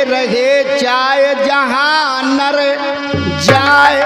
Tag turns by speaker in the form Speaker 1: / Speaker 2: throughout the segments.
Speaker 1: रहे चाहे जहां नर जाए,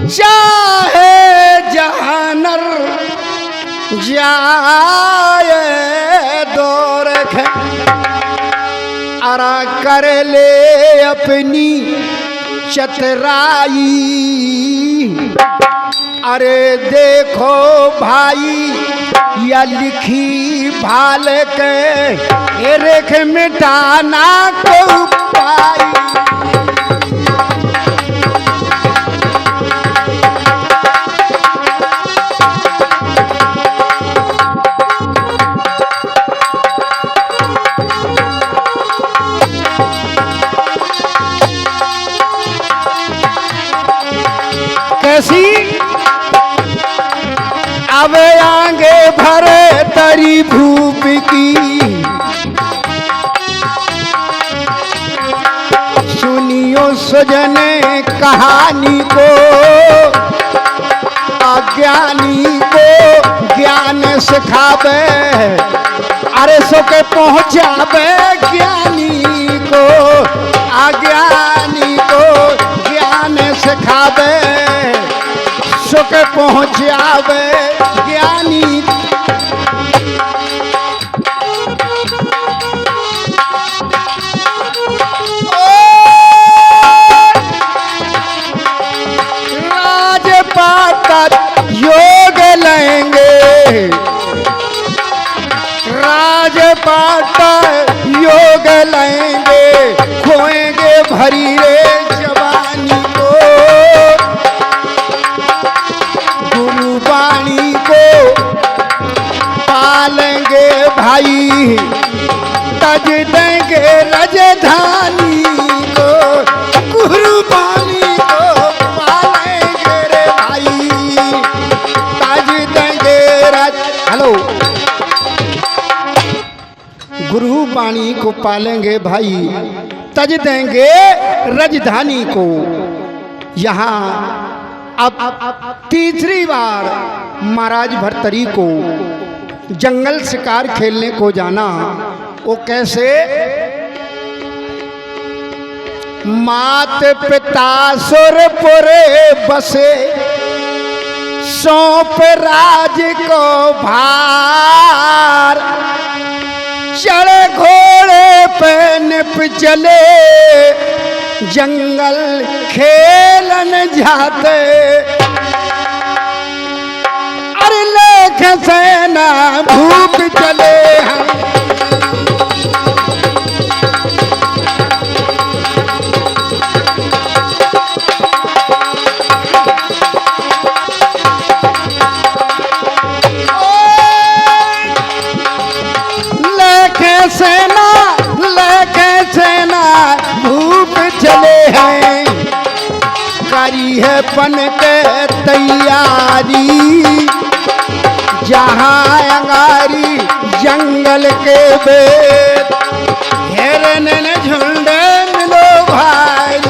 Speaker 1: चाहे जहां नर जाए दौर अरा कर ले अपनी चतराई। अरे देखो भाई या लिखी भाल के रेख मिटाना को पाई। कैसी अब आगे भरे तरी भूप की, सुनियो सजने कहानी को, अज्ञानी को ज्ञान सिखावे, अरे सो के पहुंचावे ज्ञानी को, अज्ञानी को ज्ञान सिखावे, सुख पहुंचावे ज्ञानी। राजपाट योग लेंगे, राजपाट योग लेंगे, खोएंगे भरी रे जवानी को, गुरुवाणी को पालेंगे भाई, तज देंगे राजधानी को, गुरुवाणी को पालेंगे रे भाई, तज देंगे हेलो गुरुवाणी को पालेंगे भाई, तज देंगे राजधानी को। यहाँ अब तीसरी बार महाराज भर्तरी को जंगल शिकार खेलने को जाना। वो कैसे? मात पिता सुरपुरे बसे, सौंप राज को भार, चढ़े घोड़े पे निप चले, जंगल खेलन जाते, अरे लेख सेना भूप चले हैं। लेख सेना भूप चले हैं, करी है पन के तैयारी, जहाँ अंगारी जंगल के बेद, हिरन ने झुंडे मिलो भाई,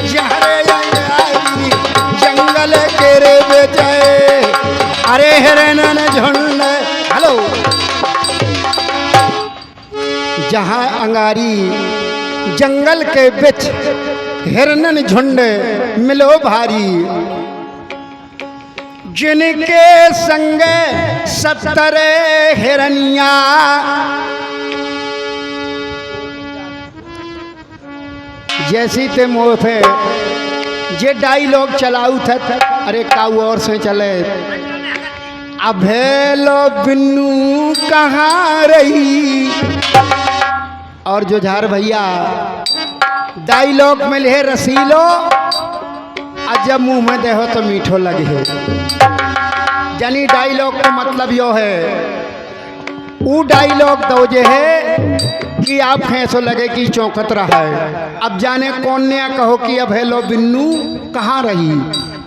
Speaker 1: जहरे अंगारी जंगल के रे बेचे, अरे हिरन ने झुंडे हेलो, जहाँ अंगारी जंगल के बीच हिरनन झुंड मिलो भारी, जिनके संग 70 हिरनिया, जैसी ते मोह थे जे डायलॉग चलाऊ थे, अरे काऊ और से चले, अभेलो बिन्नू कहाँ रही। और जो झार भैया डायलॉग में ले रसीलो, जब मुंह में देहो तो मीठो लगे, यानी डायलॉग का मतलब यो है, वो डायलॉग दो जे है कि आप फैसो लगे कि चौंकत रहा है। अब जाने कौन ने कहो कि अब हेलो बिन्नू कहाँ रही,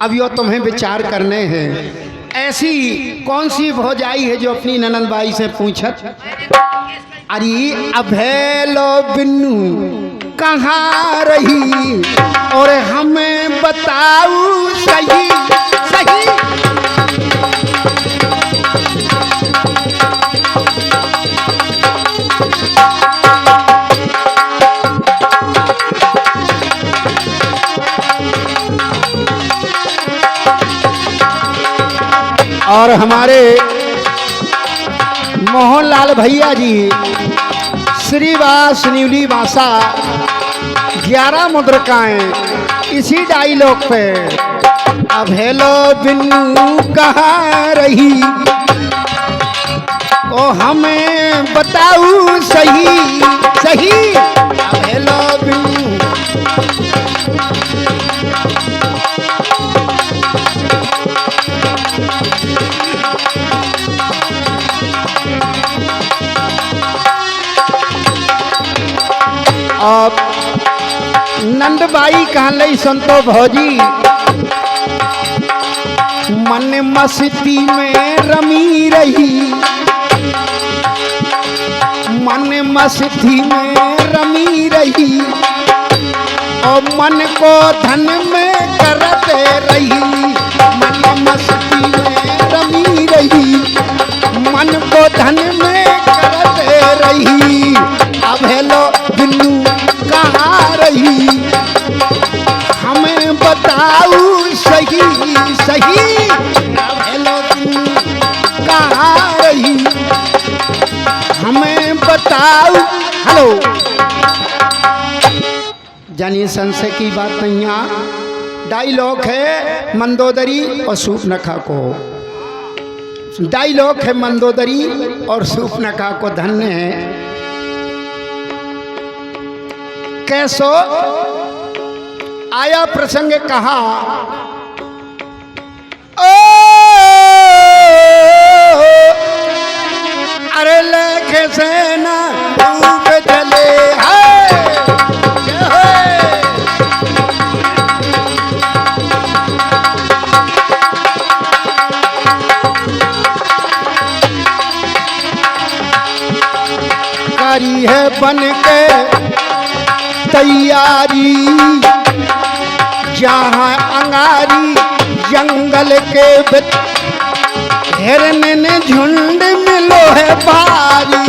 Speaker 1: अब यो तुम्हें विचार करने हैं। ऐसी कौन सी भौजाई है जो अपनी ननंदबाई से पूछत, अरे अब हेलो बिन्नू कहाँ रही, और हमें बताऊ सही सही। और हमारे मोहनलाल भैया जी श्रीवास न्यूली वासा 11 मुद्रिकाएं इसी डायलॉग पे। अब हेलो बिन्नू कहाँ रही, ओ हमें बताऊ सही सही। अब हेलो बिन्नू अब नंदबाई कहले संतो भौजी मन मस्ती में रमी रही, मन मस्ती में रमी रही और मन को धन में करते रही। मन मस्ती में रमी रही, मन को धन में करते रही। अब हेलो बिन्नू कहाँ रही, हमें बताऊ सही सही। अब हेलो बिन्नू कहाँ रही, हमें बताऊ। हेलो जानिए संशय की बात नहीं है। डायलॉग है मंदोदरी और सूपनखा को, डायलॉग है मंदोदरी और सूपनखा को धन्य है। कैसो आया प्रसंग कहा, ओ अरे लेखे से ना डूब चले कारी है बन के तैयारी, जहाँ अंगारी जंगल के हिरन ने झुंड मिलो है भारी।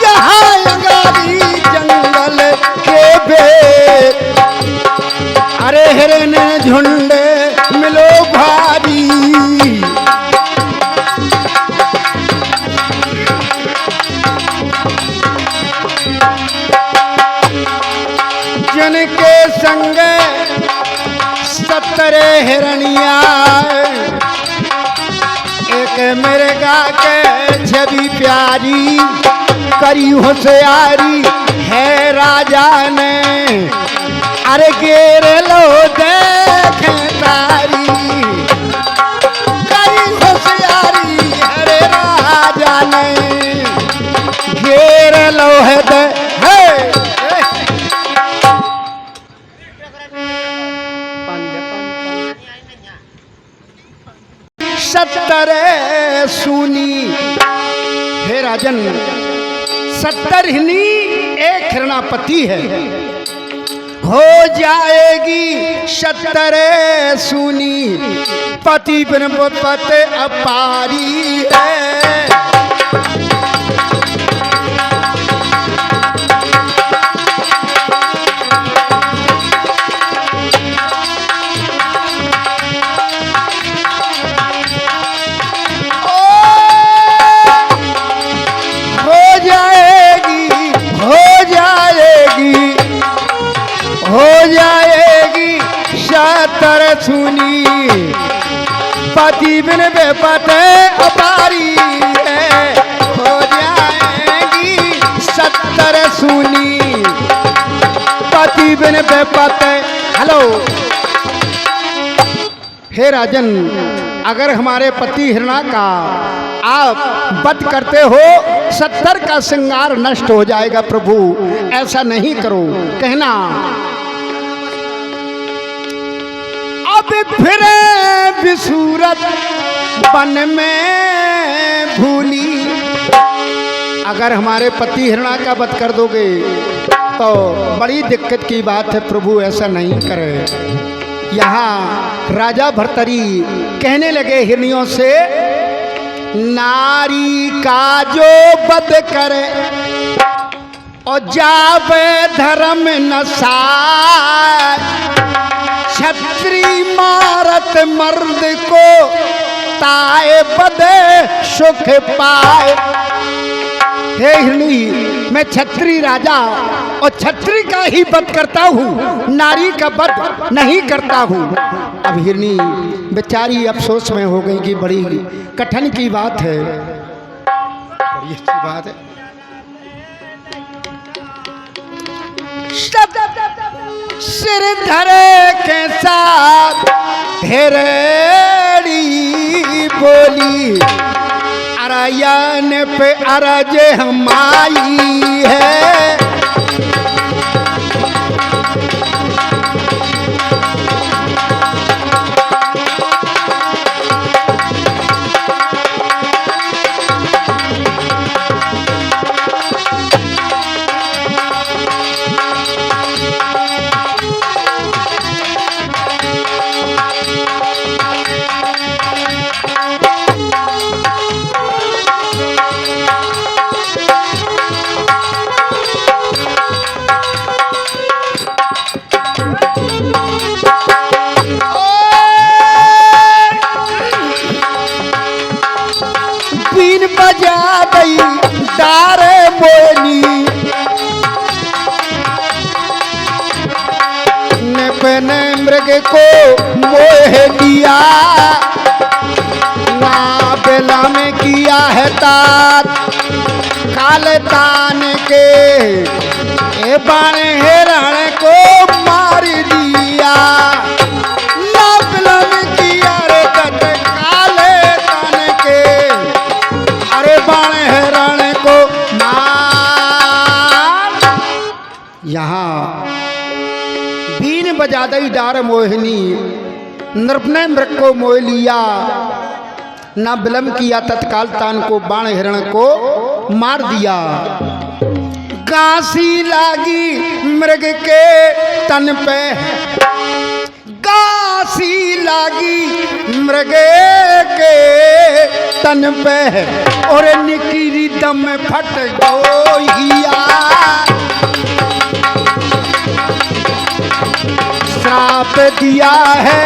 Speaker 1: जहाँ अंगारी जंगल के बेट, अरे हिरन झुंड मिलो भारी। जिनके संग 70 हिरनिया, एक मिर्गा के छवि प्यारी, करी होशियारी है राजा ने, अरे गेर लो देखे तारी। करी होशियारी है राजा ने, घेर लो है दे है। 70 सूनी हे राजन, 70 हिरनी एक हिरणापति है, हो जाएगी 70 सूनी, पति बिन पत अपारी है। सुनी पति बिन बेपत अपारी है, हो जाएगी 70 सूनी, पति बिन बेपत। हेलो हे राजन, अगर हमारे पति हिरणा का आप वध करते हो 70 का श्रृंगार नष्ट हो जाएगा। प्रभु ऐसा नहीं करो। कहना अब फिर विसूरत बन में भूली, अगर हमारे पति हिरणा का वध कर दोगे तो बड़ी दिक्कत की बात है। प्रभु ऐसा नहीं करे। यहाँ राजा भर्तरी कहने लगे हिरनियों से, नारी का जो वध करे और जावे धर्म नसाय, छत्री मारत मर्द को ताए बदे सुख पाए। हे हिरणी, मैं क्षत्रिय राजा और क्षत्रिय का ही वध करता हूँ, नारी का वध नहीं करता हूँ। अब हिरणी बेचारी अफसोस में हो गई कि बड़ी कठिन की बात है, बड़ी अच्छी बात है। सिर धरे के साथ हेरेड़ी बोली, अरयन पे अरज हम आई है। तारे बोली ने मृग को मोह दिया, ना बेला में किया है तात काले तान के, ए बाण हिरण को मार दिया। ना बेला में किया रे तत काले तान के, अरे बाण हिरण को मार। यहाँ बीन बजा दई डार मोहिनी, नृप ने मृग को मोह लिया, ना विलंब किया तत्काल तान को बाण हिरण को मार दिया। गांसी लागी मृग के तन पे, गांसी लागी मृग के तन पे, और निकली दम फट गोहिया। श्राप दिया है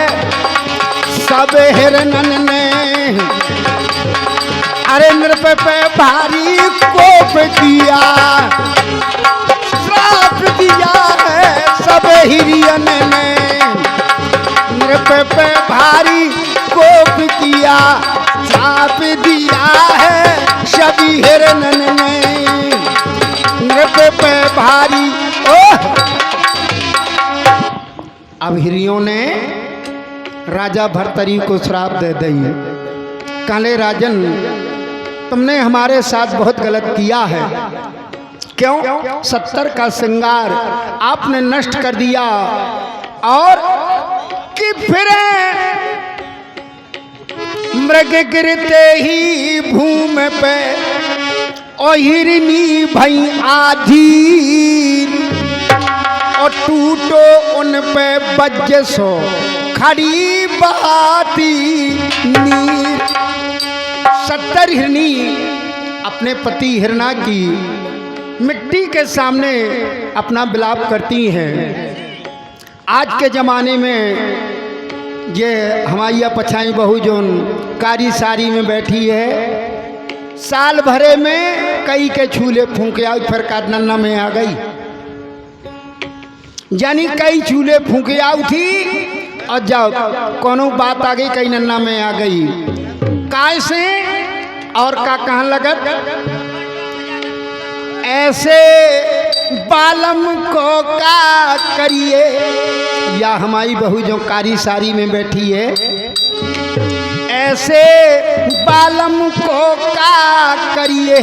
Speaker 1: सब हिरणन ने, अरे नृप पे भारी कोप किया। श्राप दिया है सब हिरण ने, नृप पे भारी कोप किया। श्राप दिया है सभी हिरणन ने, नृप पे भारी। ओह, अब हिरियों ने राजा भर्तरी को श्राप दे दी। कहले राजन, तुमने हमारे साथ बहुत गलत किया है। क्यों? 70 का श्रृंगार आपने नष्ट कर दिया, और कि फिर मृग गिरते ही भूमि पे, और हिरनी भई आधी, और टूटो उन पे बज्जसो खड़ी बाती नीर। 70 हिरनी अपने पति हिरणा की मिट्टी के सामने अपना विलाप करती हैं। आज के ज़माने में ये हमारी पछाई बहू जो कारी साड़ी में बैठी है, साल भरे में कई के छूले फूंके आई, फिर का नन्ना में आ गई, यानी कई चूल्हे फूके आऊ थी, और जब कोनो बात आ गई कई नन्ना में आ गई। काय से और का कहन लगत, ऐसे बालम को का करिए। या हमारी बहू जो कारी साड़ी में बैठी है, ऐसे बालम को का करिए,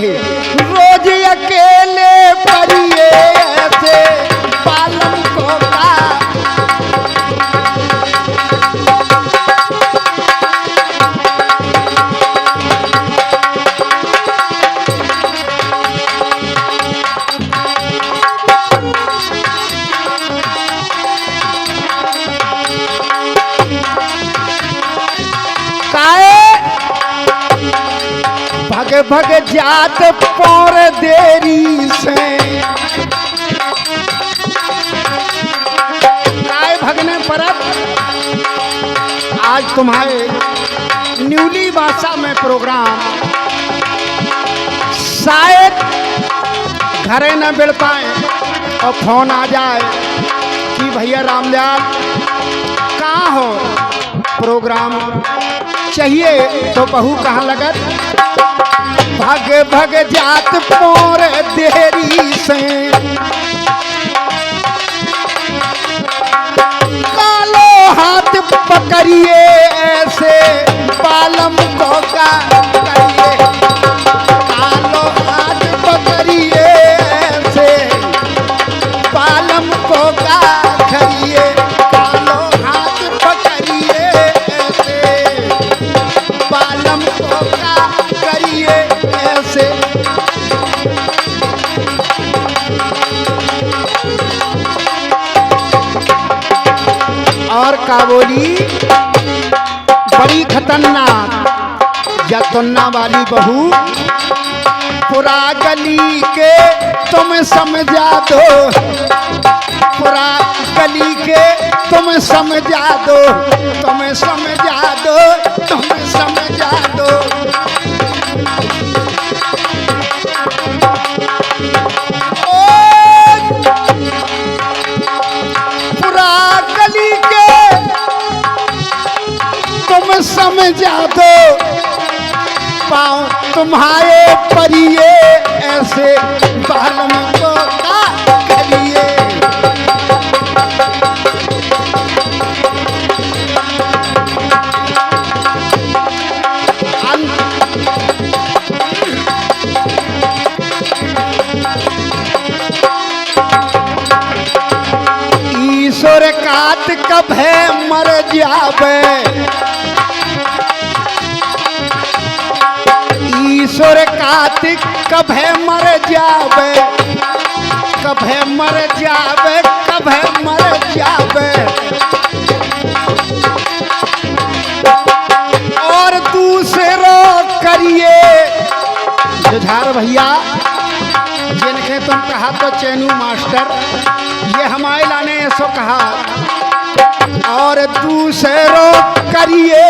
Speaker 1: रोज अकेले पड़िए। ऐसे बालम को का भग भग जात पौर देरी से, काय भगने परत। आज तुम्हारे सन्यूली भाषा में प्रोग्राम शायद घरे न मिल पाए और फोन आ जाए कि भैया रामलाल कहाँ हो, प्रोग्राम चाहिए तो बहू कहाँ लगत। भग भग जात मोर देरी से कालो हाथ पकड़िए ऐसे बालम को का करिए, कालो हाथ पकड़िए ऐसे बालम को का करिए, कालो हाथ पकड़िए ऐसे बालम को का करिए ऐसे। और का बोली बड़ी खतरनाक जतुन्ना वाली बहू, पूरा गली के तुम समझा दो, पूरा गली के तुम समझा दो, तुम समझा दो, तुम समझा दो। पूरा गली के तुम समझा दो, पाँव तुम्हारे परिए ऐसे बालम को का करिए। ईश्वर कात कभे मर जावे, ईश्वर कार्तिक कभे मर जावे, कभे मर जावे, कभे मर जावे। और दूसरों करिए जुझार भैया, जिनके तुम कहा तो चैनू मास्टर, ये हमारे लाने ऐसो कहा। और दूसरों करिए